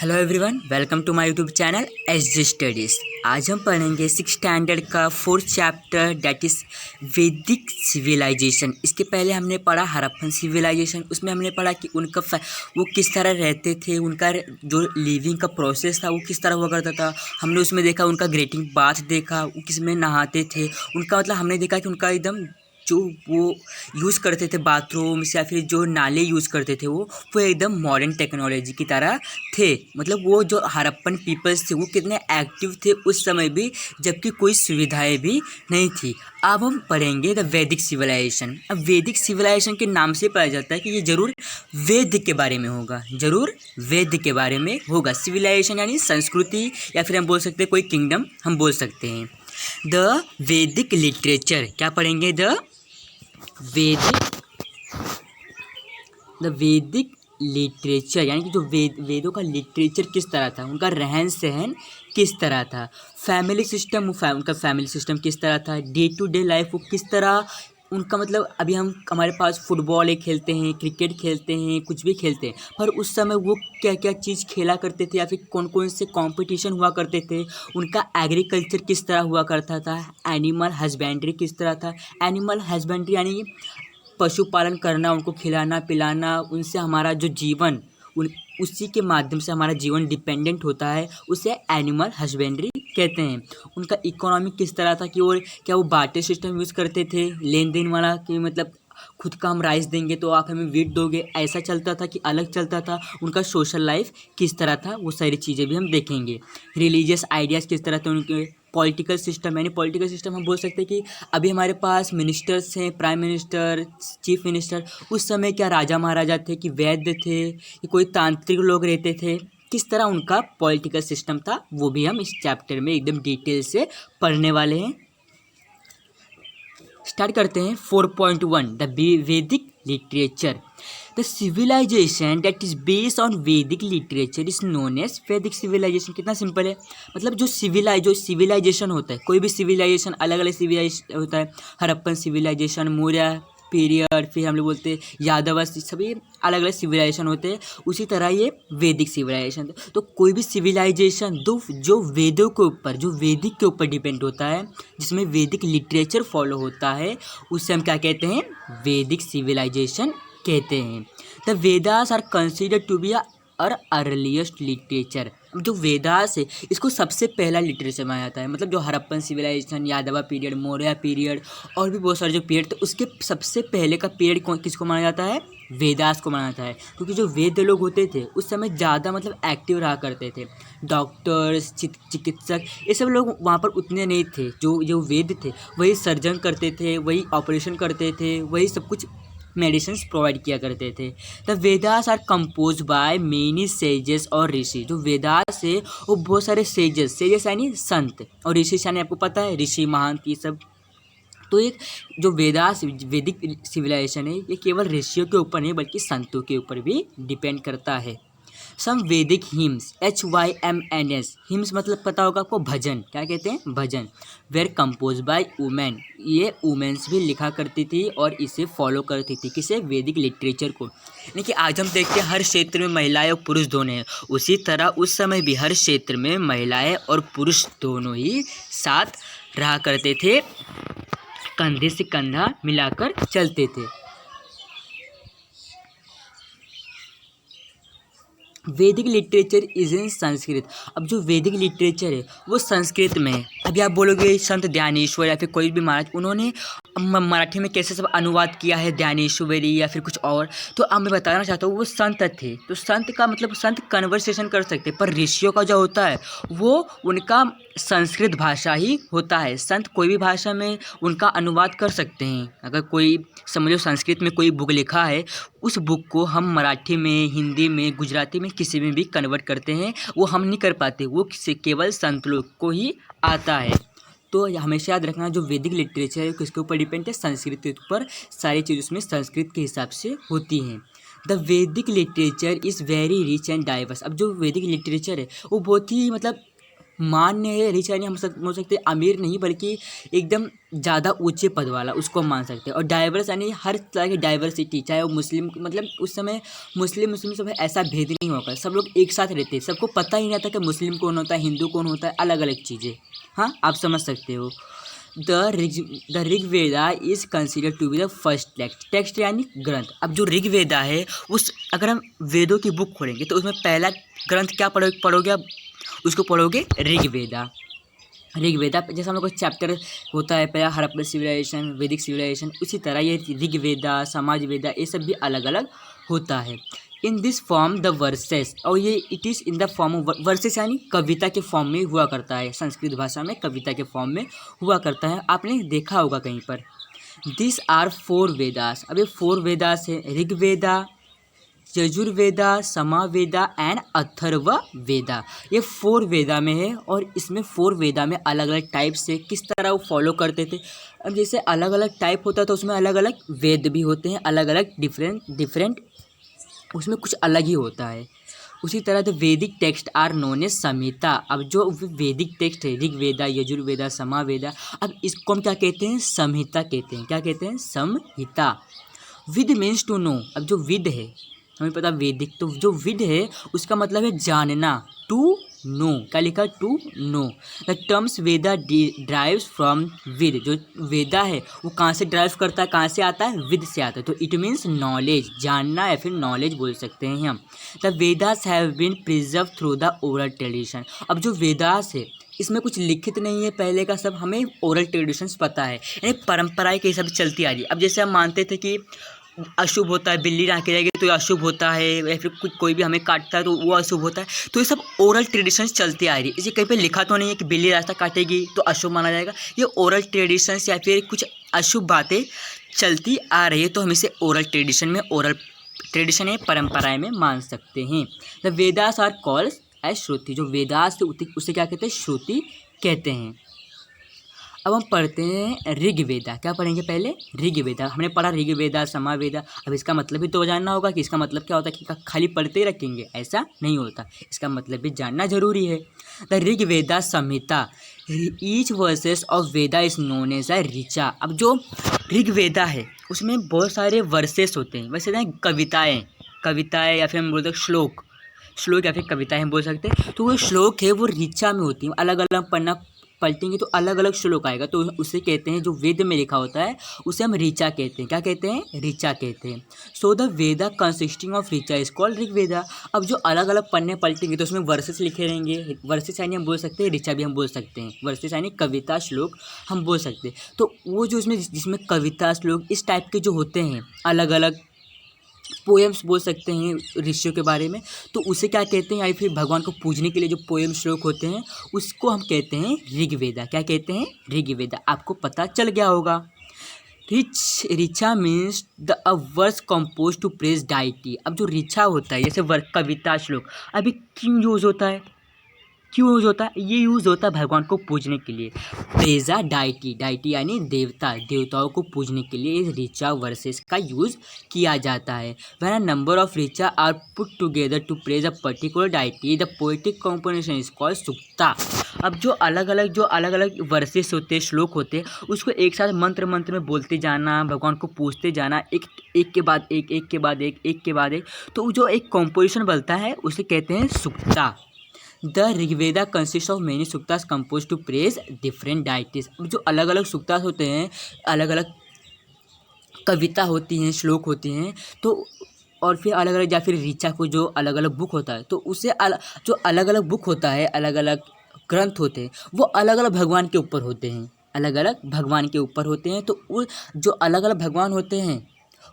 Hello everyone, welcome to my YouTube channel S G studies. आज हम पढ़ेंगे 6 स्टैंडर्ड का 4th chapter that is Vedic civilisation. इसके पहले हमने पढ़ा हड़प्पन सिविलाइजेशन। उसमें हमने पढ़ा कि उनका वो किस तरह रहते थे, उनका जो लिविंग का प्रोसेस था वो किस तरह हुआ करता था। हमने उसमें देखा उनका ग्रेटिंग बाथ देखा, वो किस में नहाते थे, उनका मतलब हमने देखा कि उनका एकदम जो वो यूज़ करते थे बाथरूम्स या फिर जो नाले यूज़ करते थे वो एकदम मॉडर्न टेक्नोलॉजी की तरह थे। मतलब वो जो हड़प्पन पीपल्स थे वो कितने एक्टिव थे उस समय भी, जबकि कोई सुविधाएं भी नहीं थी। अब हम पढ़ेंगे द वैदिक सिविलाइजेशन। अब वैदिक सिविलाइजेशन के नाम से पता जाता है कि ये जरूर वेद के बारे में होगा, जरूर वेद के बारे में होगा। सिविलाइजेशन यानी संस्कृति, या फिर हम बोल सकते हैं कोई किंगडम हम बोल सकते हैं। द वैदिक लिटरेचर, क्या पढ़ेंगे? द वैदिक लिटरेचर यानी कि जो वेदों का लिटरेचर किस तरह था, उनका रहन सहन किस तरह था, फैमिली सिस्टम, उनका फैमिली सिस्टम किस तरह था, डे टू डे लाइफ वो किस तरह उनका मतलब अभी हमारे पास फुटबॉल खेलते हैं, क्रिकेट खेलते हैं, कुछ भी खेलते हैं, पर उस समय वो क्या क्या चीज़ खेला करते थे या फिर कौन कौन से कंपटीशन हुआ करते थे, उनका एग्रीकल्चर किस तरह हुआ करता था, एनिमल हस्बेंड्री किस तरह था। एनिमल हस्बेंड्री यानी पशुपालन करना, उनको खिलाना पिलाना, उनसे हमारा जो जीवन उसी के माध्यम से हमारा जीवन डिपेंडेंट होता है, उसे एनिमल हस्बेंड्री कहते हैं। उनका इकोनॉमी किस तरह था कि वो क्या वो बार्टर सिस्टम यूज़ करते थे, लेन देन वाला, कि मतलब खुद का हम राइस देंगे तो आप हमें वीट दोगे, ऐसा चलता था कि अलग चलता था। उनका सोशल लाइफ किस तरह था, वो सारी चीज़ें भी हम देखेंगे। रिलीजियस आइडियाज़ किस तरह थे उनके। पॉलिटिकल सिस्टम, यानी पॉलिटिकल सिस्टम हम बोल सकते हैं कि अभी हमारे पास मिनिस्टर्स हैं, प्राइम मिनिस्टर, चीफ मिनिस्टर। उस समय क्या राजा महाराजा थे कि वैद्य थे कि कोई तांत्रिक लोग रहते थे, किस तरह उनका पॉलिटिकल सिस्टम था, वो भी हम इस चैप्टर में एकदम डिटेल से पढ़ने वाले हैं। स्टार्ट करते हैं 4.1 the Vedic literature. The civilisation that is based on Vedic literature is known as Vedic civilisation. कितना सिंपल है, मतलब जो सिविलाइजेशन होता है, कोई भी सिविलाइजेशन अलग अलग सिविलाइजेशन होता है। हड़प्पन सिविलाइजेशन, मौर्य पीरियड, फिर हम लोग बोलते हैं यादव, सभी अलग अलग सिविलाइजेशन होते हैं। उसी तरह ये वैदिक सिविलाइजेशन, तो कोई भी सिविलाइजेशन जो वेदों के ऊपर, जो वैदिक के ऊपर डिपेंड होता है, जिसमें वैदिक लिटरेचर फॉलो होता है, उससे हम क्या कहते हैं? वैदिक सिविलाइजेशन कहते हैं। The Vedas are considered to be our earliest literature. जो वेदास है इसको सबसे पहला लिटरेचर माना जाता है। मतलब जो हड़प्पन सिविलाइजेशन, यादवा पीरियड, मौर्य पीरियड और भी बहुत सारे जो पीरियड थे, उसके सबसे पहले का पीरियड किसको माना जाता है? वेदास को माना जाता है। क्योंकि जो वेद लोग होते थे उस समय ज़्यादा मतलब एक्टिव रहा करते थे। डॉक्टर्स, चिकित्सक, ये सब लोग वहाँ पर उतने नहीं थे। जो जो वेद थे वही सर्जन करते थे, वही ऑपरेशन करते थे, वही सब कुछ मेडिसिन प्रोवाइड किया करते थे। The Vedas are compose by many sages और ऋषि। जो वेदास है वो बहुत सारे सेजेस यानी संत, और ऋषि यानी आपको पता है ऋषि महान ये सब। तो एक जो वेदास वैदिक सिविलाइजेशन है ये केवल ऋषियों के ऊपर नहीं बल्कि संतों के ऊपर भी डिपेंड करता है। सम वैदिक हिम्स, HYMNS, हिम्स मतलब पता होगा आपको, भजन, क्या कहते हैं? भजन। वेर कंपोज बाय वुमेन, ये वुमेन्स भी लिखा करती थी और इसे फॉलो करती थी, किसे? वैदिक लिटरेचर को। लेकिन आज हम देखते हैं हर क्षेत्र में महिलाएं और पुरुष दोनों हैं, उसी तरह उस समय भी हर क्षेत्र में महिलाएं और पुरुष दोनों ही साथ रहा करते थे, कंधे से कंधा मिलाकर चलते थे। वैदिक लिटरेचर इज इन संस्कृत। अब जो वैदिक लिटरेचर है वो संस्कृत में है। अभी आप बोलोगे संत ज्ञानेश्वर या फिर कोई भी महाराज, उन्होंने मराठी में कैसे सब अनुवाद किया है, ज्ञानेश्वरी या फिर कुछ और, तो अब मैं बताना चाहता हूँ वो संत थे। तो संत का मतलब संत कन्वर्सेशन कर सकते, पर ऋषियों का जो होता है वो उनका संस्कृत भाषा ही होता है। संत कोई भी भाषा में उनका अनुवाद कर सकते हैं। अगर कोई समझो संस्कृत में कोई बुक लिखा है, उस बुक को हम मराठी में, हिंदी में, गुजराती में किसी में भी कन्वर्ट करते हैं, वो हम नहीं कर पाते, वो केवल संत लोग को ही आता है। तो हमेशा याद रखना जो वैदिक लिटरेचर है किसके ऊपर डिपेंड है? संस्कृत के ऊपर। सारी चीज़ उसमें संस्कृत के हिसाब से होती हैं। The Vedic literature is very rich and diverse. अब जो वैदिक लिटरेचर है वो बहुत ही मतलब मान्य है, रिच यानी हम बोल सकते हैं अमीर नहीं बल्कि एकदम ज़्यादा ऊंचे पद वाला, उसको हम मान सकते हैं। और डाइवर्स यानी हर तरह की डाइवर्सिटी, चाहे वो मुस्लिम, मतलब उस समय मुस्लिम सब ऐसा भेद नहीं होगा, सब लोग एक साथ रहते, सबको पता ही नहीं था कि मुस्लिम कौन होता है, हिंदू कौन होता है, अलग अलग चीज़ें। हाँ, आप समझ सकते हो। The Rigveda is considered to be the first text यानी ग्रंथ। अब जो ऋग्वेदा है उस, अगर हम वेदों की बुक खोलेंगे तो उसमें पहला ग्रंथ क्या पढ़ोगे आप, उसको पढ़ोगे ऋग्वेदा। ऋग्वेदा जैसे हम लोग का चैप्टर होता है पहला हड़प्पन सिविलाइजेशन, वैदिक सिविलाइजेशन, उसी तरह ये ऋग्वेदा, समाज वेदा, ये सब भी अलग अलग होता है। In this form the verses, और ये it is in the form of versus यानी कविता के फॉर्म में हुआ करता है, संस्कृत भाषा में कविता के फॉर्म में हुआ करता है, आपने देखा होगा कहीं पर। This are 4 Vedas. अब ये 4 वेदास है, ऋग्वेदा, यजुर्वेदा, समावेदा एंड अथर्ववेदा। ये 4 वेदा में है और इसमें 4 वेदा में अलग अलग टाइप से किस तरह वो फॉलो करते थे। अब जैसे अलग अलग टाइप होता है तो उसमें अलग अलग वेद भी होते हैं, अलग अलग डिफरेंट उसमें कुछ अलग ही होता है। उसी तरह द वैदिक टेक्स्ट आर नोन एज संहिता। अब जो वैदिक टेक्स्ट है ऋग्वेदा, यजुर्वेदा, समावेदा, अब इसको हम क्या कहते हैं, संहिता कहते हैं। क्या कहते हैं, संहिता। विद मीन्स टू नो। अब जो विद है हमें पता वैदिक, तो जो विद है उसका मतलब है जानना, टू नो। क्या लिखा, to know. The terms Veda drives from vid. जो वेदा है वो कहाँ से ड्राइव करता है, कहाँ से आता है, विद से आता है। तो इट मीन्स नॉलेज, जानना या फिर नॉलेज बोल सकते हैं हम। The Vedas have been preserve through the oral tradition. अब जो वेदास है इसमें कुछ लिखित नहीं है, पहले का सब हमें ओरल ट्रेडिशंस पता है, यानी परंपराएं के हिसाब से चलती आ रही है। अब जैसे हम मानते थे कि अशुभ होता है, बिल्ली राह के जाएगी तो ये अशुभ होता है, या फिर कोई भी हमें काटता है तो वो अशुभ होता है, तो ये सब ओरल ट्रेडिशंस चलती आ रही है। इसे कहीं पे लिखा तो नहीं है कि बिल्ली रास्ता काटेगी तो अशुभ माना जाएगा, ये ओरल ट्रेडिशंस या फिर कुछ अशुभ बातें चलती आ रही है, तो हम इसे ओरल ट्रेडिशन में, ओरल ट्रेडिशन है परंपराएं में मान सकते हैं। The Vedas are called as shruti. जो वेदास उसे क्या कहते हैं, श्रुति कहते हैं। अब हम पढ़ते हैं ऋग्वेदा। क्या पढ़ेंगे पहले, ऋग्वेदा। हमने पढ़ा ऋग्वेदा, समावेदा। अब इसका मतलब भी तो जानना होगा कि इसका मतलब क्या होता है, कि खाली पढ़ते ही रखेंगे, ऐसा नहीं होता, इसका मतलब भी जानना जरूरी है। The Rigveda Samhita, each verses of Veda is known as a richa. अब जो ऋग्वेदा है उसमें बहुत सारे वर्सेस होते हैं, वैसे ना कविताएँ या फिर हम बोलते हैं श्लोक या फिर कविताएं हम बोल सकते हैं। तो वो श्लोक है वो ऋचा में होती हैं, अलग अलग पन्ना पलटेंगे तो अलग अलग श्लोक आएगा, तो उसे कहते हैं, जो वेद में लिखा होता है उसे हम ऋचा कहते हैं। क्या कहते हैं, ऋचा कहते हैं। So the Veda consisting of Richa is called Rigveda. अब जो अलग अलग पन्ने पलटेंगे तो उसमें वर्सेस लिखे रहेंगे, वर्सेस यानी हम बोल सकते हैं, ऋचा भी हम बोल सकते हैं, वर्सेस यानी कविता श्लोक हम बोल सकते हैं। तो वो जो इसमें जिसमें कविता श्लोक इस टाइप के जो होते हैं, अलग अलग पोएम्स बोल सकते हैं ऋषियों के बारे में, तो उसे क्या कहते हैं, या फिर भगवान को पूजने के लिए जो पोएम श्लोक होते हैं उसको हम कहते हैं ऋग्वेदा। क्या कहते हैं, ऋग्वेदा। आपको पता चल गया होगा। Richa means the verse compose to praise deity. अब जो ऋचा होता है जैसे कविता श्लोक, अभी क्यों यूज़ होता है, ये यूज़ होता है भगवान को पूजने के लिए। प्रेजा डाइटी यानी देवताओं को पूजने के लिए इस ऋचा वर्सेस का यूज़ किया जाता है। When a number of richa are put together to praise a particular deity, the poetic composition is called sukta. अब जो अलग अलग वर्सेस होते हैं, श्लोक होते हैं, उसको एक साथ मंत्र में बोलते जाना, भगवान को पूजते जाना, एक के बाद एक, तो जो एक कॉम्पोजिशन बनता है उसे कहते हैं सुक्ता। The Rigveda consist of many suktas compose to praise different deities. जो अलग अलग सुक्तास होते हैं, अलग अलग कविता होती हैं, श्लोक होती हैं, तो और फिर अलग अलग या फिर ऋचा को जो अलग अलग बुक होता है, तो उसे जो अलग अलग बुक होता है, अलग अलग ग्रंथ होते हैं, वो अलग अलग भगवान के ऊपर होते हैं, तो वो जो अलग अलग भगवान होते हैं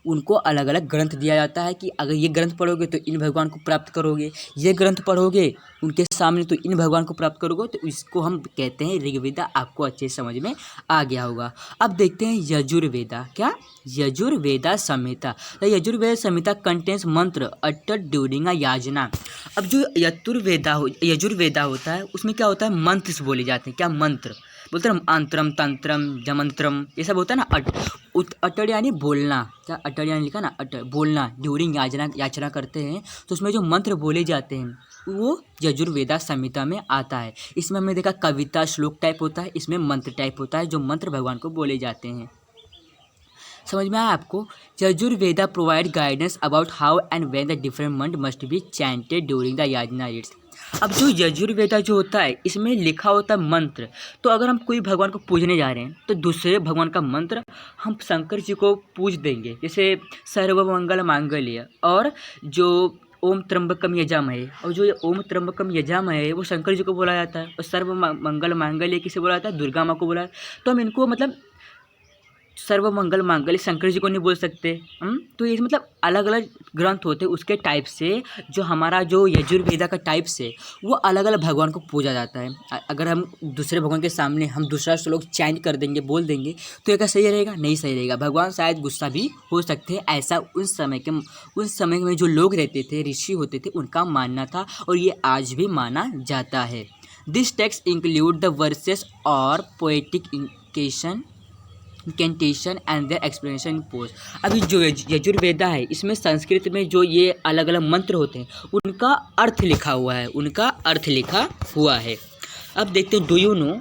उनको अलग अलग ग्रंथ दिया जाता है कि अगर ये ग्रंथ पढ़ोगे तो इन भगवान को प्राप्त करोगे, ये ग्रंथ पढ़ोगे उनके सामने तो इन भगवान को प्राप्त करोगे, तो इसको हम कहते हैं ऋग्वेदा। आपको अच्छे समझ में आ गया होगा। अब देखते हैं यजुर्वेदा। क्या, यजुर्वेदा संहिता। द यजुर्वेदा संहिता कंटेन्स मंत्र अटर्ड ड्यूरिंग अ याजना। अब जो यजुर्वेदा होता है उसमें क्या होता है, मंत्र बोले जाते हैं। क्या, मंत्र, बोलते हैं ना अंतरम तंत्रम जमंत्रम, ये सब होता है ना। अटड़ यानी बोलना, क्या अटड़ यानी लिखा ना अटड़ बोलना, ड्यूरिंग याचना करते हैं तो उसमें जो मंत्र बोले जाते हैं वो यजुर्वेदा संहिता में आता है। इसमें हमने देखा कविता श्लोक टाइप होता है, इसमें मंत्र टाइप होता है जो मंत्र भगवान को बोले जाते हैं। समझ में आया आपको? Yajurveda provide guidance about how and when the different mantra must be chanted during the yajna rites. अब जो यजुर्वेदा जो होता है इसमें लिखा होता है मंत्र, तो अगर हम कोई भगवान को पूजने जा रहे हैं तो दूसरे भगवान का मंत्र हम शंकर जी को पूज देंगे, जैसे सर्वमंगल मांगल्य, और जो ओम त्र्यंबकम यजामहे, और जो ये ओम त्र्यंबकम यजामहे वो शंकर जी को बोला जाता है, और सर्व मंगल मांगल्य किसे बोला जाता है? दुर्गा माँ को बोला। तो हम इनको मतलब सर्व मंगल मांगल्य शंकर जी को नहीं बोल सकते। तो ये मतलब अलग अलग ग्रंथ होते हैं, उसके टाइप से जो हमारा जो यजुर्वेदा का टाइप से वो अलग अलग भगवान को पूजा जाता है। अगर हम दूसरे भगवान के सामने हम दूसरा श्लोक चैंट कर देंगे, बोल देंगे, तो ये क्या सही रहेगा? नहीं सही रहेगा। भगवान शायद गुस्सा भी हो सकते हैं, ऐसा उस समय में जो लोग रहते थे, ऋषि होते थे, उनका मानना था, और ये आज भी माना जाता है। This text include the verses और poetic incantation and their explanation in prose. अभी जो यजुर्वेदा है इसमें संस्कृत में जो ये अलग अलग मंत्र होते हैं उनका अर्थ लिखा हुआ है। अब देखते हैं, do you know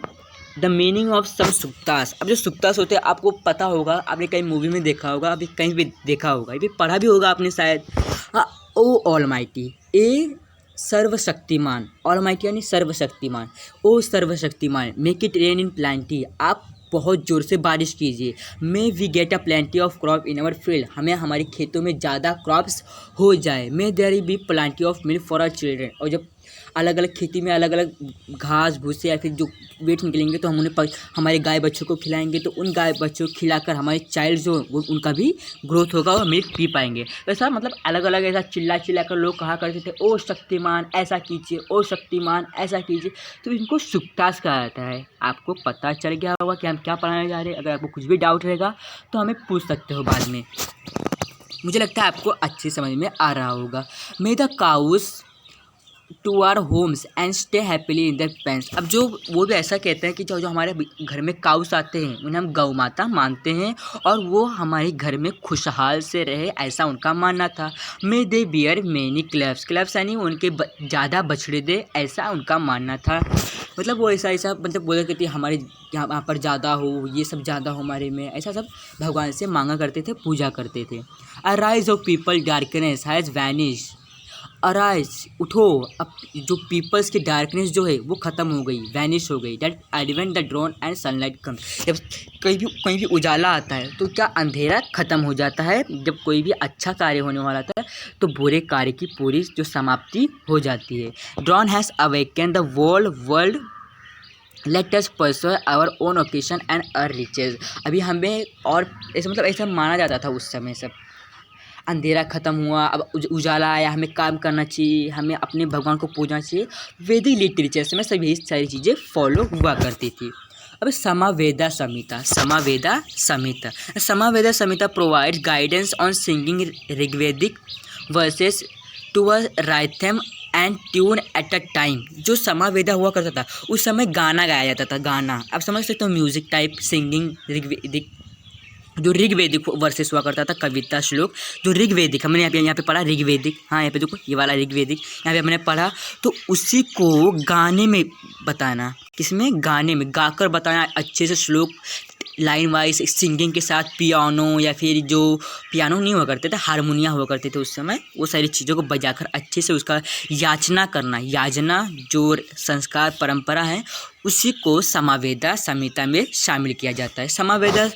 the meaning of some suktas. अब जो सुक्तास होते हैं आपको पता होगा, आपने कहीं मूवी में देखा होगा, अभी कहीं भी देखा होगा, ये भी पढ़ा भी होगा आपने शायद। ओ ऑलमाइटी, ए सर्वशक्तिमान, ऑलमाइटी यानी सर्वशक्तिमान, ओ सर्वशक्तिमान, make it rain in plenty, आप बहुत ज़ोर से बारिश कीजिए। May we get a plenty of crop in our field, हमें हमारे खेतों में ज़्यादा क्रॉप्स हो जाए। May there be plenty of milk for our children, और जब अलग अलग खेती में अलग अलग घास भूसे या फिर जो वेट निकलेंगे तो हम उन्हें हमारे गाय बच्चों को खिलाएंगे, तो उन गाय बच्चों को खिलाकर हमारे चाइल्ड जो वो उनका भी ग्रोथ होगा और मिल्क पी पाएंगे। ऐसा मतलब अलग अलग ऐसा चिल्ला कर लोग कहा करते थे, ओ शक्तिमान ऐसा कीजिए, ओ शक्तिमान ऐसा कीजिए, तो इनको सुक्तास कहा जाता है। आपको पता चल गया होगा कि हम क्या पढ़ाने जा रहे हैं। अगर आपको कुछ भी डाउट रहेगा तो हमें पूछ सकते हो बाद में। मुझे लगता है आपको अच्छी समझ में आ रहा होगा। May the cows to our homes and stay happily in their pens. अब जो वो भी ऐसा कहते हैं कि जो हमारे घर में काउस आते हैं उन्हें हम गौ माता मानते हैं और वो हमारे घर में खुशहाल से रहे, ऐसा उनका मानना था। मे दे बियर मैनी क्लब्स यानी उनके ज़्यादा बछड़े दे, ऐसा उनका मानना था। मतलब वो ऐसा मतलब बोला करते हमारे यहाँ पर ज़्यादा हो, ये सब ज़्यादा हो हमारे में, ऐसा सब भगवान से मांगा करते थे, पूजा करते थे। A rise of people darkness has vanish, arise उठो, अब जो पीपल्स की डार्कनेस जो है वो ख़त्म हो गई, वैनिश हो गई। That advent the drone and sunlight come, जब कहीं भी उजाला आता है तो क्या अंधेरा ख़त्म हो जाता है। जब कोई भी अच्छा कार्य होने वाला था तो बुरे कार्य की पूरी जो समाप्ति हो जाती है। Dawn has awaken the world let us pursue our own vocation and our riches. अभी हमें और ऐसा मतलब ऐसा माना जाता था उस समय, सब अंधेरा ख़त्म हुआ, अब उजाला आया, हमें काम करना चाहिए, हमें अपने भगवान को पूजना चाहिए। वैदिक लिटरेचर में सभी सारी चीज़ें फॉलो हुआ करती थी। अब Samaveda Samhita provides guidance on singing Rigvedic verses to a rhythm and tune at a time. जो समावेदा हुआ करता था उस समय गाना गाया जाता था, गाना। अब समझ सकते हो, म्यूज़िक टाइप सिंगिंग ऋग्वेदिक, जो ऋग्वेदिक वर्सेस हुआ करता था, कविता श्लोक जो ऋग्वेदिक, हमने यहाँ पे पढ़ा ऋग्वेदिक, हाँ यहाँ पे देखो ये वाला ऋग्वेदिक यहाँ पे हमने पढ़ा, तो उसी को गाने में बताना, किसमें? गाने में गाकर बताना अच्छे से श्लोक लाइन वाइज सिंगिंग के साथ, पियानो या फिर जो पियानो नहीं हुआ करते थे, हारमोनिया हुआ करते थे उस समय, वो सारी चीज़ों को बजाकर अच्छे से उसका याचना करना, याजना जो संस्कार परंपरा है उसी को समावेदा संहिता में शामिल किया जाता है। समावेदा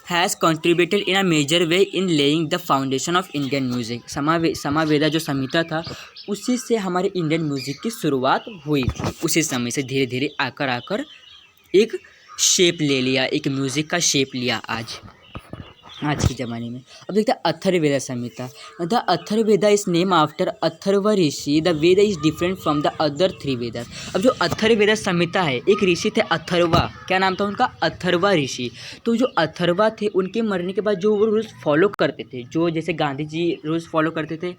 has contributed in a major way in laying the foundation of Indian music। समावेदा जो संहिता था उसी से हमारे इंडियन म्यूज़िक की शुरुआत हुई थी। उसी समय से धीरे धीरे आकर एक शेप ले लिया, एक म्यूज़िक का शेप लिया आज के ज़माने में। अब देखते हैं Atharvaveda Samhita. The Atharvaveda is name after Atharva rishi. The Veda is different from the other 3 Vedas. अब जो अथर्ववेदा संहिता है, एक ऋषि थे अथर्वा, क्या नाम था उनका? अथर्वा ऋषि। तो जो अथर्वा थे उनके मरने के बाद जो वो रूल्स फॉलो करते थे, जो जैसे गांधी जी रूल्स फॉलो करते थे,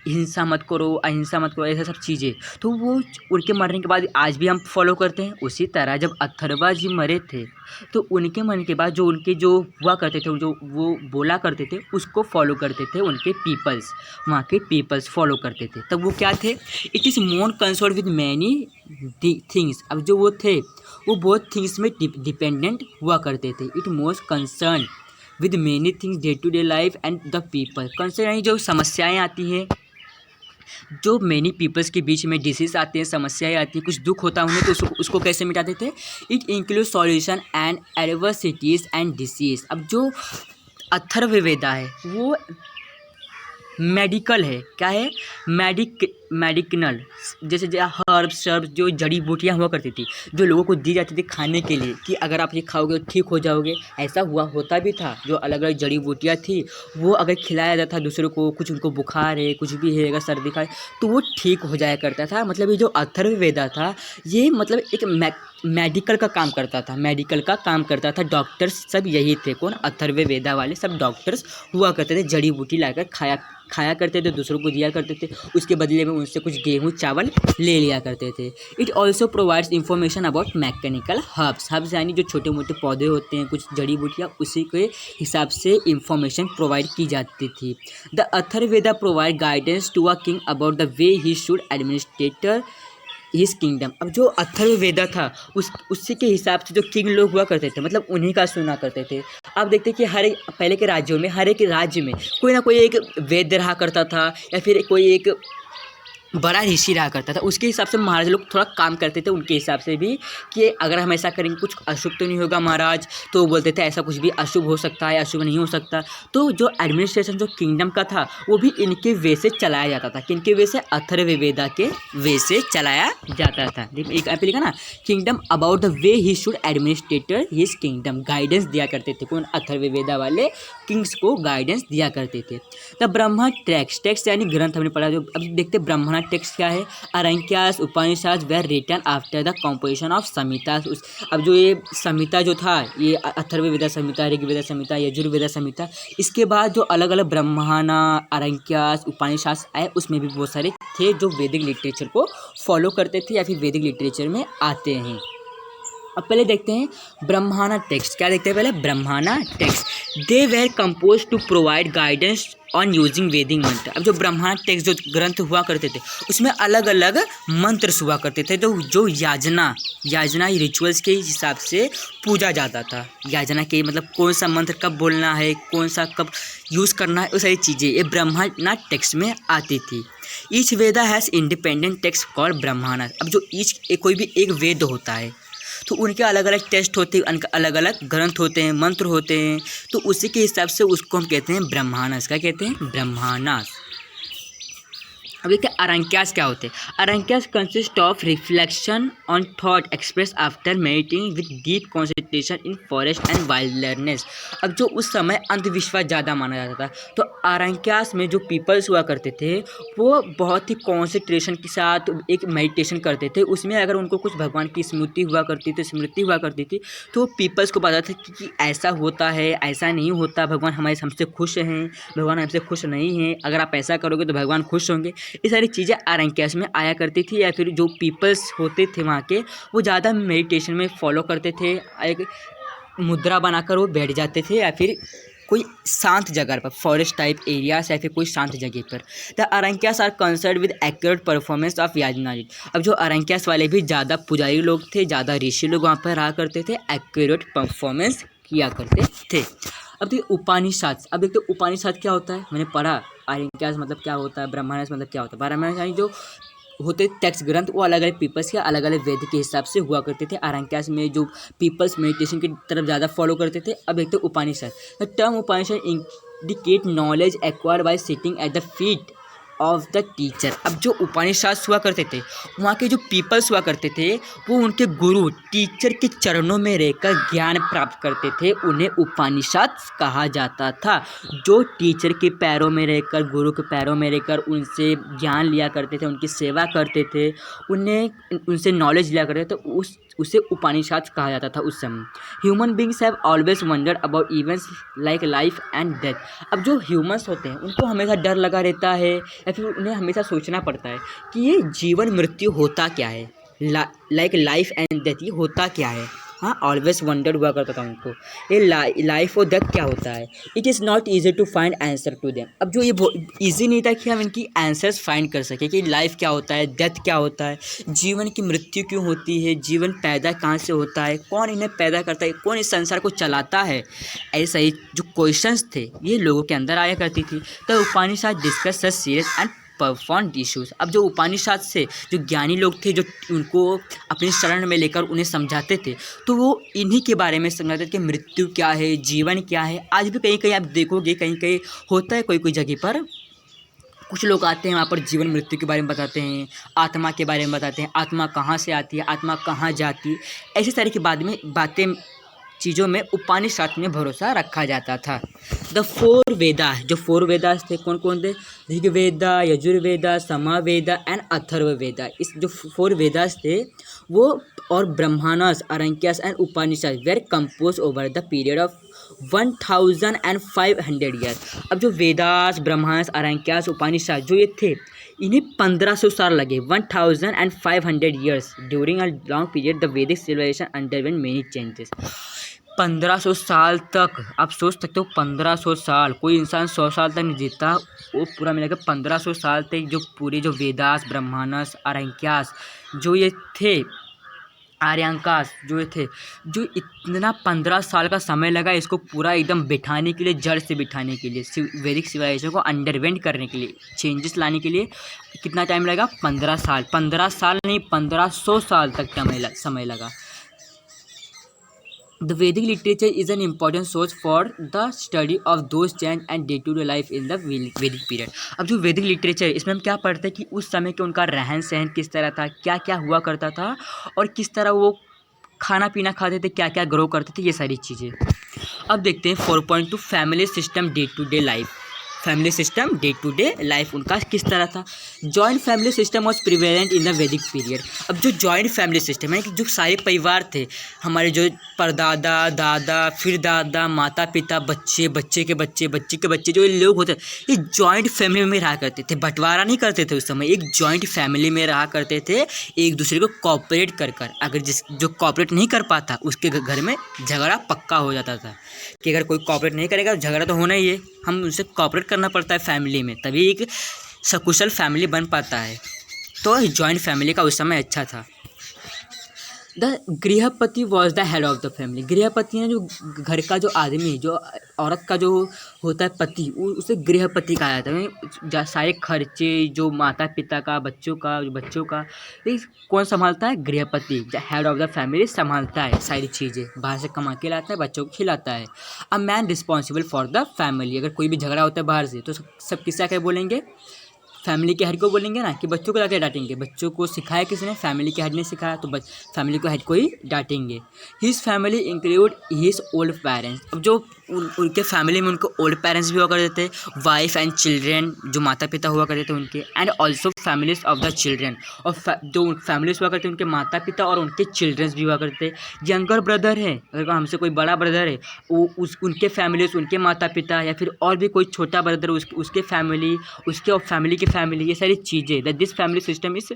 हिंसा मत करो, अहिंसा मत करो, ऐसा सब चीज़ें, तो वो उनके मरने के बाद आज भी हम फॉलो करते हैं। उसी तरह जब अथर्वा जी मरे थे तो उनके मरने के बाद जो हुआ करते थे, जो वो बोला करते थे उसको फॉलो करते थे उनके पीपल्स, वहाँ के पीपल्स फॉलो करते थे। तब वो क्या थे, it is more concern with many things. अब जो वो थे वो बहुत थिंग्स में डिपेंडेंट हुआ करते थे। It most concern with many things day to day life and the people. Concern यानी जो समस्याएं आती हैं, जो मैनी पीपल्स के बीच में डिसीज आते हैं, समस्याएं आती हैं, कुछ दुख होता है उन्हें, तो उसको कैसे मिटाते थे। It include solution and adversities and disease. अब जो अथर्ववेदा है वो मेडिकल है, क्या है, मेडिकल, जैसे हर्ब्स शर्ब्स, जो जड़ी बूटियाँ हुआ करती थी, जो लोगों को दी जाती थी खाने के लिए कि अगर आप ये खाओगे तो ठीक हो जाओगे, ऐसा होता भी था। जो अलग अलग जड़ी बूटियाँ थी वो अगर खिलाया जाता था दूसरों को, कुछ उनको बुखार है, कुछ भी है, अगर सर्दी खाए तो वो ठीक हो जाया करता था। मतलब ये जो अथर्ववेदा था ये मतलब एक मेडिकल का काम करता था, मेडिकल का काम करता था। डॉक्टर्स सब यही थे, कौन, अथर्ववेदा वाले सब डॉक्टर्स हुआ करते थे। जड़ी बूटी लाकर खाया करते थे, दूसरों को दिया करते थे, उसके बदले में उनसे कुछ गेहूँ चावल ले लिया करते थे। It also provides information about mechanical herbs यानी जो छोटे मोटे पौधे होते हैं, कुछ जड़ी बूटियाँ, उसी के हिसाब से इंफॉर्मेशन प्रोवाइड की जाती थी। The Atharvaveda provide guidance to a king about the way he should administrator his kingdom. अब जो अथर्ववेदा था उसी के हिसाब से जो किंग लोग हुआ करते थे, मतलब उन्हीं का सुना करते थे। आप देखते हैं कि पहले के राज्यों में, हर एक राज्य में कोई ना कोई एक वैद्य रहा करता था, या फिर कोई एक बड़ा ऋषि रहा करता था। उसके हिसाब से महाराज लोग थोड़ा काम करते थे, उनके हिसाब से भी, कि अगर हम ऐसा करेंगे कुछ अशुभ तो नहीं होगा महाराज, तो बोलते थे ऐसा कुछ भी अशुभ हो सकता है, अशुभ नहीं हो सकता। तो जो एडमिनिस्ट्रेशन जो किंगडम का था वो भी इनके वे से चलाया जाता था। किनके वे से, अथर्ववेदा के वे से चलाया जाता था। एक पे लिखा ना, kingdom about the way he should administrator his kingdom. Guidance दिया करते थे कौन, अथर्ववेदा वाले किंग्स को गाइडेंस दिया करते थे। द ब्रह्मा टेक्स्ट यानी ग्रंथ हमने पढ़ा। जो अब देखते ब्रह्मणा टेक्स्ट क्या है, Aranyakas Upanishad were written after the composition of Samhita. अब जो ये संहिता जो था, ये अथर्ववेदा संहिता, ऋग्वेदा संहिता, यजुर्वेदा संहिता, इसके बाद जो अलग अलग ब्रह्मणा, अरंक्यास, उपनिषद आए, उसमें भी बहुत सारे थे जो वैदिक लिटरेचर को फॉलो करते थे या फिर वैदिक लिटरेचर में आते हैं। अब पहले देखते हैं ब्रह्मणा टेक्स्ट। क्या देखते हैं पहले, Brahmana text. They were compose to provide guidance on using Vedic mantra. अब जो ब्रह्मणा टेक्स्ट जो ग्रंथ हुआ करते थे उसमें अलग अलग मंत्र हुआ करते थे, जो याजना रिचुअल्स के हिसाब से पूजा जाता था। याजना के मतलब कौन सा मंत्र कब बोलना है, कौन सा कब यूज़ करना है, वो सारी चीज़ें ये ब्रह्मणा टेक्स्ट में आती थी। Each Veda has independent text called ब्रह्मणा। अब जो कोई भी एक वेद होता है तो उनके अलग अलग टेस्ट होते हैं, उनके अलग अलग ग्रंथ होते हैं, मंत्र होते हैं, तो उसी के हिसाब से उसको हम कहते हैं ब्रह्मानस। क्या कहते हैं, ब्रह्मानस। अब देखते हैं अरंक्यास क्या होते हैं। Aranyakas consist of reflection on thought express after meditating with deep concentration in forest and wildness. अब जो उस समय अंधविश्वास ज़्यादा माना जाता था, तो अरंक्यास में जो पीपल्स हुआ करते थे वो बहुत ही कॉन्सेंट्रेशन के साथ एक मेडिटेशन करते थे। उसमें अगर उनको कुछ भगवान की स्मृति हुआ करती थी तो पीपल्स को पता था कि ऐसा होता है, ऐसा नहीं होता, भगवान हमसे खुश हैं, भगवान हमसे खुश नहीं हैं, अगर आप ऐसा करोगे तो भगवान खुश होंगे। ये सारी चीज़ें अरंक्यास में आया करती थी। या फिर जो पीपल्स होते थे वहाँ के, वो ज़्यादा मेडिटेशन में फॉलो करते थे, एक मुद्रा बनाकर वो बैठ जाते थे, या फिर कोई शांत जगह पर, फॉरेस्ट टाइप एरियाज या फिर कोई शांत जगह पर। The Aranyakas are concern with accurate performance of yajnas. अब जो अरंक्यास वाले भी ज़्यादा पुजारी लोग थे, ज़्यादा ऋषि लोग वहाँ पर रहा करते थे, एक्यूरेट परफॉर्मेंस किया करते थे। अब देखिए उपनिषद। अब देखते उपनिषद क्या होता है, मैंने पढ़ा। अरंक्यास मतलब क्या होता है, ब्रह्मणस मतलब क्या होता है। ब्रह्मणस यानी जो होते टेक्स्ट ग्रंथ वो अलग अलग पीपल्स के अलग अलग वेद के हिसाब से हुआ करते थे। अरंक्यास में जो पीपल्स मेडिटेशन की तरफ ज़्यादा फॉलो करते थे। अब देखते Upanishad. The term Upanishad indicate knowledge acquired by sitting at the feet of the teacher. अब जो उपनिषद हुआ करते थे वहाँ के जो पीपल्स हुआ करते थे वो उनके गुरु टीचर के चरणों में रहकर ज्ञान प्राप्त करते थे, उन्हें उपनिषद कहा जाता था। जो टीचर के पैरों में रहकर, गुरु के पैरों में रहकर उनसे ज्ञान लिया करते थे, उनकी सेवा करते थे, उनसे नॉलेज लिया करते थे, तो उस उसे उपनिषद कहा जाता था उस समय। Human beings have always wandered about events like life and death. अब जो ह्यूमंस होते हैं उनको हमेशा डर लगा रहता है या फिर उन्हें हमेशा सोचना पड़ता है कि ये जीवन मृत्यु होता क्या है, लाइक लाइफ एंड डेथ ये होता क्या है। हाँ, ऑलवेज वंडर हुआ करता था उनको ये लाइफ और डेथ क्या होता है। It is not easy to find answer to them. अब जो ये ईजी नहीं था कि हम इनकी आंसर्स फाइंड कर सकें कि लाइफ क्या होता है, डेथ क्या होता है, जीवन की मृत्यु क्यों होती है, जीवन पैदा कहाँ से होता है, कौन इन्हें पैदा करता है, कौन इस संसार को चलाता है। ऐसा ही जो क्वेश्चंस थे ये लोगों के अंदर आया करती थी। तो Upanishad discuss such serious and perform issues. अब जो उपनिषद से जो ज्ञानी लोग थे जो उनको अपने शरण में लेकर उन्हें समझाते थे, तो वो इन्हीं के बारे में समझाते थे कि मृत्यु क्या है, जीवन क्या है। आज भी कहीं कहीं आप देखोगे, कहीं कहीं होता है, कोई कोई जगह पर कुछ लोग आते हैं वहाँ पर जीवन मृत्यु के बारे में बताते हैं, आत्मा के बारे में बताते हैं, आत्मा कहाँ से आती है, आत्मा कहाँ जाती है। ऐसी तरह की बातें चीज़ों में उपनिषद में भरोसा रखा जाता था। द फोर वेदा, जो फोर वेदास थे कौन कौन थे, ऋग्वेदा, यजुर्वेदा, सामवेदा एंड अथर्ववेदा। इस जो फोर वेदास थे वो और Brahmanas, Aranyakas and Upanishad were compose over the period of 1500 years. अब जो वेदास, ब्रह्मांड्स, अरण्यकास, उपनिषद जो ये थे इन्हें 1500 साल लगे, 1500 years. During a long period the वैदिक सिविलाइजेशन अंडरवेंट मेनी चेंजेस। 1500 साल तक आप सोच सकते हो, 1500 साल, कोई इंसान 100 साल तक नहीं जीता, वो पूरा मिला के 1500 साल तक जो पूरे जो वेदास, ब्रह्मांड्स, अरण्यकास जो ये थे, आर्यांकास जो ये थे, जो इतना 15 साल का समय लगा इसको पूरा एकदम बिठाने के लिए, जड़ से बिठाने के लिए, वैदिक सिविलाइजेशन को अंडरवेंट करने के लिए, चेंजेस लाने के लिए कितना टाइम लगा, 15 साल। 15 साल नहीं, 1500 साल तक समय लगा। The Vedic literature is an important source for the study of those change and day-to-day life in the Vedic period। अब जो वैदिक लिटरेचर है इसमें हम क्या पढ़ते हैं कि उस समय के उनका रहन सहन किस तरह था, क्या क्या हुआ करता था और किस तरह वो खाना पीना खाते थे, क्या क्या ग्रो करते थे, ये सारी चीज़ें। अब देखते हैं 4.2 family system day to day life. Family system day to day life उनका किस तरह था। Joint family system was prevalent in the Vedic period. अब जो जॉइंट फैमिली सिस्टम है कि जो सारे परिवार थे, हमारे जो परदादा, दादा, फिर दादा, माता पिता, बच्चे, बच्चे के बच्चे, बच्चे के बच्चे, जो लोग होते ये जॉइंट फैमिली में रहा करते थे, बंटवारा नहीं करते थे उस समय, एक जॉइंट फैमिली में रहा करते थे, एक दूसरे को कॉपरेट कर अगर जो कॉपरेट नहीं कर पाता उसके घर में झगड़ा पक्का हो जाता था कि अगर कोई कॉपरेट नहीं करेगा झगड़ा तो होना ही है, हम उनसे कॉपरेट करना पड़ता है फैमिली में, तभी एक सकुशल फैमिली बन पाता है। तो जॉइंट फैमिली का उस समय अच्छा था। The grihapati was the head of the family. गृहपति है जो घर का जो आदमी, जो औरत का जो होता है पति, उसे गृहपति कहा जाता है। सारे खर्चे जो माता पिता का, बच्चों का ये कौन संभालता है, गृहपति, the head of the family संभालता है सारी चीज़ें, बाहर से कमा के लाता है, बच्चों को खिलाता है। A man responsible for the family. अगर कोई भी झगड़ा होता है बाहर से तो सब किसका क्या बोलेंगे, फैमिली के हेड को बोलेंगे ना, कि बच्चों को जाके डांटेंगे। बच्चों को सिखाया किसने, फैमिली के हेड ने सिखाया, तो फैमिली को हेड को ही डांटेंगे। His family include his old parents. अब जो उनके फैमिली में उनको ओल्ड पेरेंट्स भी हुआ करते थे, वाइफ एंड चिल्ड्रेन, जो माता पिता हुआ करते थे उनके, and also families of the children, और जो फैमिलीज हुआ करते उनके माता पिता और उनके चिल्ड्रंस भी हुआ करते। यंगर ब्रदर है, अगर हमसे कोई बड़ा ब्रदर है, वो उनके फैमिलीज, उनके माता पिता, या फिर और भी कोई छोटा ब्रदर उसके फैमिली, उसके और फैमिली की फैमिली, ये सारी चीज़ें। That this family system is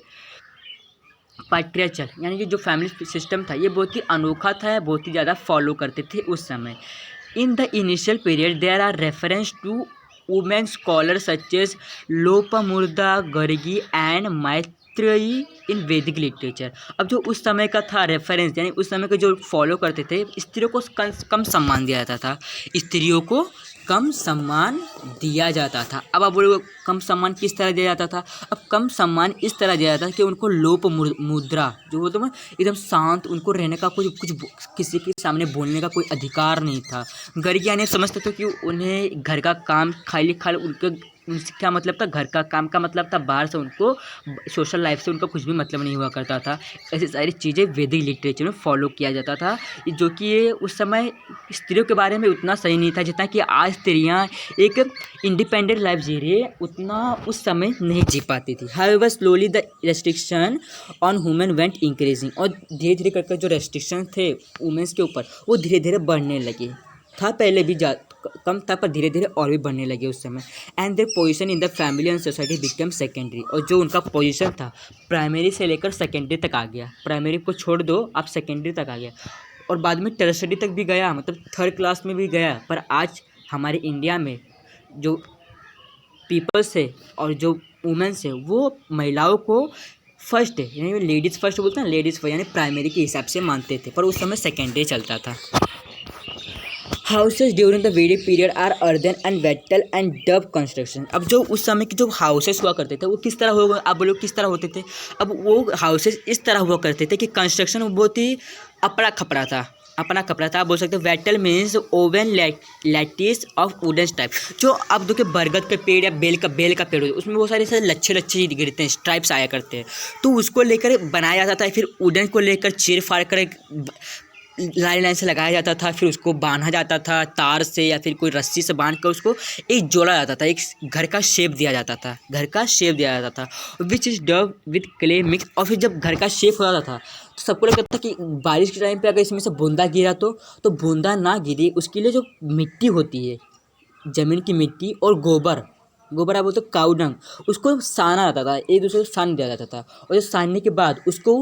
patriarchal, यानी कि जो फैमिली सिस्टम था ये बहुत ही अनोखा था, बहुत ही ज़्यादा फॉलो करते थे उस समय। In the initial period there are reference to women scholar such as Lopamudra, Gargi and Maitreyi in Vedic literature. अब जो उस समय का था रेफरेंस, यानी उस समय के जो फॉलो करते थे, स्त्रियों को कम सम्मान दिया जाता था, स्त्रियों को कम सम्मान दिया जाता था। अब आप बोलोगे कम सम्मान किस तरह दिया जाता था, अब कम सम्मान इस तरह दिया जाता था कि उनको लोप मुद्रा, जो बोलते हैं एकदम शांत, उनको रहने का कुछ किसी के सामने बोलने का कोई अधिकार नहीं था। गर्गी यानी समझते थे कि उन्हें घर का काम खाली उनके उनसे क्या मतलब था, घर का काम का मतलब था, बाहर से उनको सोशल लाइफ से उनका कुछ भी मतलब नहीं हुआ करता था। ऐसी सारी चीज़ें वैदिक लिटरेचर में फॉलो किया जाता था, जो कि ये उस समय स्त्रियों के बारे में उतना सही नहीं था जितना कि आज स्त्रियाँ एक इंडिपेंडेंट लाइफ जी रही है, उतना उस समय नहीं जी पाती थी। However slowly the restriction on women went increasing, और धीरे धीरे करके जो रेस्ट्रिक्शन थे वुमेन्स के ऊपर वो धीरे धीरे बढ़ने लगे। था पहले भी कम था, पर धीरे धीरे और भी बढ़ने लगे उस समय। And their position in the family and society become secondary, और जो उनका पोजीशन था प्राइमरी से लेकर सेकेंडरी तक आ गया। प्राइमरी को छोड़ दो, आप सेकेंडरी तक आ गया, और बाद में टर्सरी तक भी गया, मतलब थर्ड क्लास में भी गया। पर आज हमारे इंडिया में जो पीपल्स है और जो वुमेन्स है वो महिलाओं को फर्स्ट है, यानी लेडीज़ फर्स्ट बोलते हैं, लेडीज़ फर्स्ट, यानी प्राइमरी के हिसाब से मानते थे, पर उस समय सेकेंडरी चलता था। Houses during the Vedic period are earthen and wattle and daub construction. अब जो उस समय के जो हाउसेस हुआ करते थे वो किस तरह हुआ, आप बोलो किस तरह होते थे। अब वो हाउसेस इस तरह हुआ करते थे कि कंस्ट्रक्शन बहुत ही अपना खपड़ा था, अपना कपड़ा था। आप बोल सकते हो Vettel means oven lattice of wooden type. जो अब देखिए बरगद का पेड़ या बेल का पेड़ होता है, उसमें बहुत सारे लच्छे लच्छे गिरते हैं, स्ट्राइप्स आया करते हैं, तो उसको लेकर बनाया जाता है। फिर वुडन को लेकर चीर फाड़ कर लाइन लाइन से लगाया जाता था, फिर उसको बांधा जाता था तार से या फिर कोई रस्सी से बांध कर उसको एक जोड़ा जाता था, एक घर का शेप दिया जाता था, घर का शेप दिया जाता था, which is dub with clay mix. और फिर जब घर का शेप हो जाता था तो सबको लगता था कि बारिश के टाइम पे अगर इसमें से बूंदा गिरा तो बूंदा ना गिरे उसके लिए जो मिट्टी होती है, ज़मीन की मिट्टी और गोबर आप बोलते हो काऊ डंग, उसको साना जाता था, एक दूसरे को सान दिया जाता था, और जो सानने के बाद उसको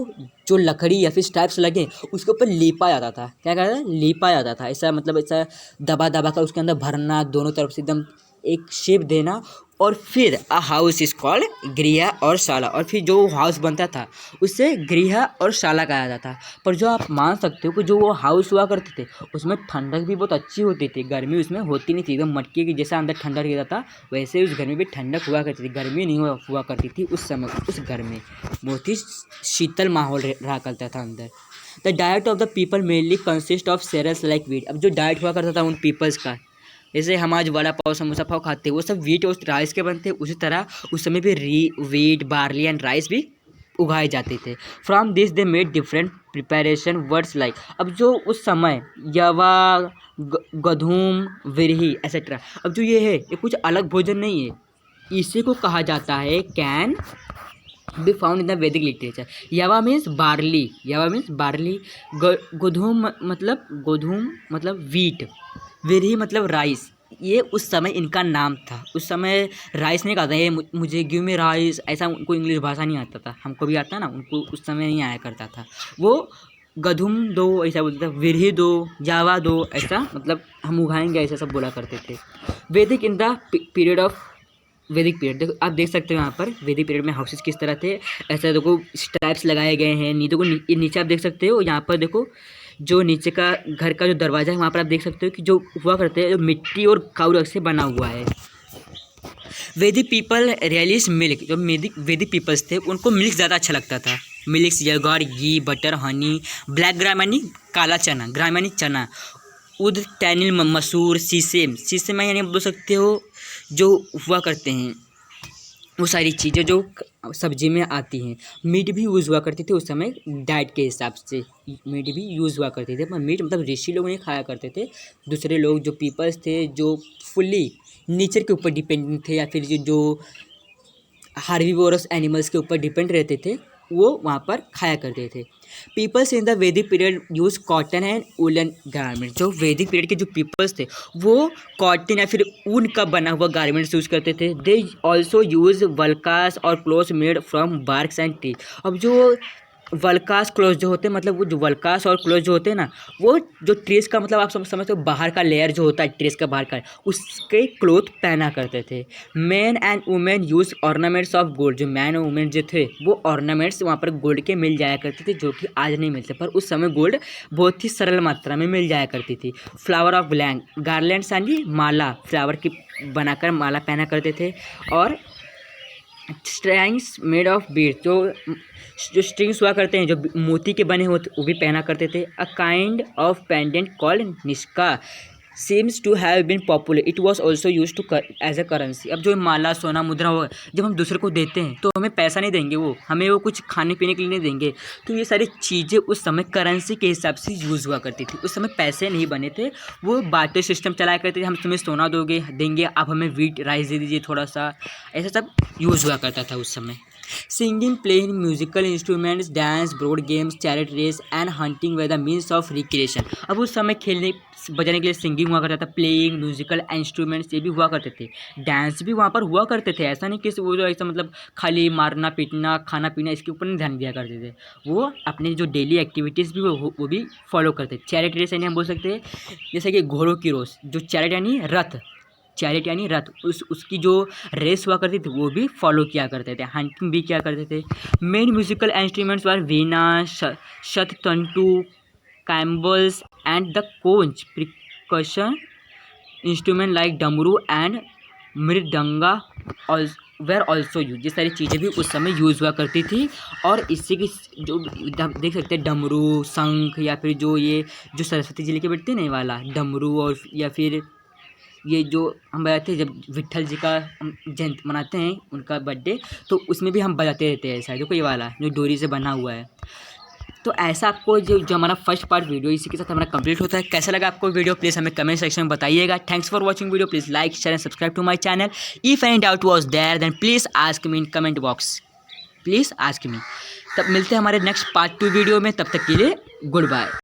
जो लकड़ी या फिर स्ट्राइप्स लगे उसके ऊपर लीपा जाता था। क्या कहता था, लीपा जाता था। ऐसा मतलब ऐसा दबा दबा कर उसके अंदर भरना, दोनों तरफ से एकदम एक शेप देना, और फिर अ हाउस इज कॉल्ड गृह और शाला। और फिर जो हाउस बनता था उसे गृह और शाला कहा जाता था। पर जो आप मान सकते हो कि जो वो हाउस हुआ करते थे उसमें ठंडक भी बहुत अच्छी होती थी, गर्मी उसमें होती नहीं थी। एकदम मटके की जैसा अंदर ठंडक रहता था वैसे उस घर में भी ठंडक हुआ करती थी, गर्मी नहीं हुआ करती थी उस समय। उस घर में बहुत ही शीतल माहौल रहा करता था अंदर। The diet of the people mainly consist of cereals like wheat. अब जो डाइट हुआ करता था उन पीपल्स का, जैसे हम आज वड़ा पाव समोसा पाव खाते हैं वो सब व्हीट और राइस के बनते हैं, उसी तरह उस समय भी व्हीट बार्ली एंड राइस भी उगाए जाते थे। From this they made different preparation words like. अब जो उस समय यवा गधूम विरही एक्सेट्रा, अब जो ये है ये कुछ अलग भोजन नहीं है, इसी को कहा जाता है can be found in the Vedic literature. यवा मीन्स बार्ली, गोधूम मतलब वीट, विरही मतलब राइस। ये उस समय इनका नाम था। उस समय राइस नहीं कहता, ये मुझे गिव में राइस, ऐसा उनको इंग्लिश भाषा नहीं आता था, हमको भी आता ना, उनको उस समय नहीं आया करता था। वो गधूम दो ऐसा बोलते थे, विरही दो, जावा दो, ऐसा मतलब हम उगाएंगे ऐसा सब बोला करते थे। वैदिक इन द पीरियड ऑफ वैदिक पीरियड, देखो आप देख सकते हो यहाँ पर वैदिक पीरियड में हाउसेस किस तरह थे। ऐसा देखो स्ट्राइप्स लगाए गए हैं, देखो नीचे आप देख सकते हो, यहाँ पर देखो जो नीचे का घर का जो दरवाज़ा है वहाँ पर आप देख सकते हो कि जो हुआ करते हैं जो मिट्टी और काऊ रंग से बना हुआ है। वैदिक पीपल रियलिस मिल्क, जो वैदिक पीपल्स थे उनको मिल्क ज़्यादा अच्छा लगता था। मिल्क, यगौर, घी, बटर, हनी, ब्लैक ग्राम यानी काला चना, ग्राम यानी चना, उद, टैनिल, मसूर, सीसेम यानी आप बोल सकते हो जो हुआ करते हैं वो सारी चीज़ें जो सब्जी में आती हैं। मीट भी यूज़ हुआ करती थी उस समय, डाइट के हिसाब से मीट भी यूज़ हुआ करती थी। पर मीट मतलब ऋषि लोग नहीं खाया करते थे, दूसरे लोग जो पीपल्स थे जो फुल्ली नेचर के ऊपर डिपेंडेंट थे या फिर जो हार्बीवोरस एनिमल्स के ऊपर डिपेंड रहते थे वो वहाँ पर खाया करते थे। Peoples in the Vedic period use cotton and woollen garment. जो वैदिक पीरियड के जो पीपल्स थे वो कॉटन या फिर ऊन का बना हुआ गारमेंट्स यूज़ करते थे। दे ऑल्सो यूज वल्कास और clothes made from barks and tree. अब जो वल्कास क्लोथ जो होते हैं, मतलब वो जो वल्कास और क्लोथ जो होते हैं ना, वो जो ट्रेस का मतलब आप समझते हो बाहर का लेयर जो होता है ट्रेस का बाहर का, उसके क्लोथ पहना करते थे। Man and women use ornaments of gold. जो मैन और वुमेन जो थे वो ऑर्नामेंट्स वहाँ पर गोल्ड के मिल जाया करते थे, जो कि आज नहीं मिलते, पर उस समय गोल्ड बहुत ही सरल मात्रा में मिल जाया करती थी। फ्लावर ऑफ ब्लैंक गार्लैंड्स यानी माला, फ्लावर की बनाकर माला पहना करते थे। और स्ट्रिंग्स मेड ऑफ बीड, जो स्ट्रिंग्स हुआ करते हैं जो मोती के बने होते वो भी पहना करते थे। A kind of pendant called Nishka seems to have been popular. It was also used to as a currency. अब जो माला सोना मुद्रा हो, जब हम दूसरे को देते हैं तो हमें पैसा नहीं देंगे, वो हमें वो कुछ खाने पीने के लिए नहीं देंगे। तो ये सारी चीज़ें उस समय करेंसी के हिसाब से यूज़ हुआ करती थी। उस समय पैसे नहीं बने थे, वो बार्टर सिस्टम चलाया करते थे। हम तुम्हें सोना देंगे, आप हमें व्हीट राइस दे दीजिए थोड़ा सा, ऐसा सब यूज़ हुआ करता था उस समय। Singing, playing musical instruments, dance, board games, chariot race and hunting were the means of recreation. अब उस समय खेलने बजाने के लिए सिंगिंग हुआ करता था, प्लेइंग, म्यूजिकल इंस्ट्रूमेंट्स ये भी हुआ करते थे, डांस भी वहाँ पर हुआ करते थे। ऐसा नहीं कि वो जो ऐसा मतलब खाली मारना पीटना खाना पीना इसके ऊपर नहीं ध्यान दिया करते थे, वो अपनी जो डेली एक्टिविटीज़ भी वो भी फॉलो करते। चैरिट रेस यानी हम बोल सकते हैं जैसे कि घोड़ों की रेस, जो चैरिट यानी रथ, चैरिट यानी रथ, उसकी जो रेस हुआ करती थी वो भी फॉलो किया करते थे, हंटिंग भी किया करते थे। Main musical instruments were veena, shatatantu, cymbals and the conch. Percussion instrument like damru and mridanga were also use. ये सारी चीज़ें भी उस समय यूज़ हुआ करती थी। और इससे कि जो देख सकते हैं डमरू, शंख, या फिर जो सरस्वती जी लेके बैठते हैं ना, ये वाला डमरू, और या फिर ये जो हम बजाते हैं जब विट्ठल जी का हम जयंती मनाते हैं उनका बर्थडे, तो उसमें भी हम बजाते रहते हैं ऐसा, जो कोई वाला जो डोरी से बना हुआ है। तो ऐसा आपको जो हमारा फर्स्ट पार्ट वीडियो इसी के साथ हमारा कंप्लीट होता है। कैसा लगा आपको वीडियो, प्लीज़ हमें कमेंट सेक्शन में बताइएगा। Thanks for watching video, please like share and subscribe to my channel. If any doubt was there then please ask me in comment box, please ask me. तब मिलते हैं हमारे next part 2 video में, तब तक के लिए गुड बाय।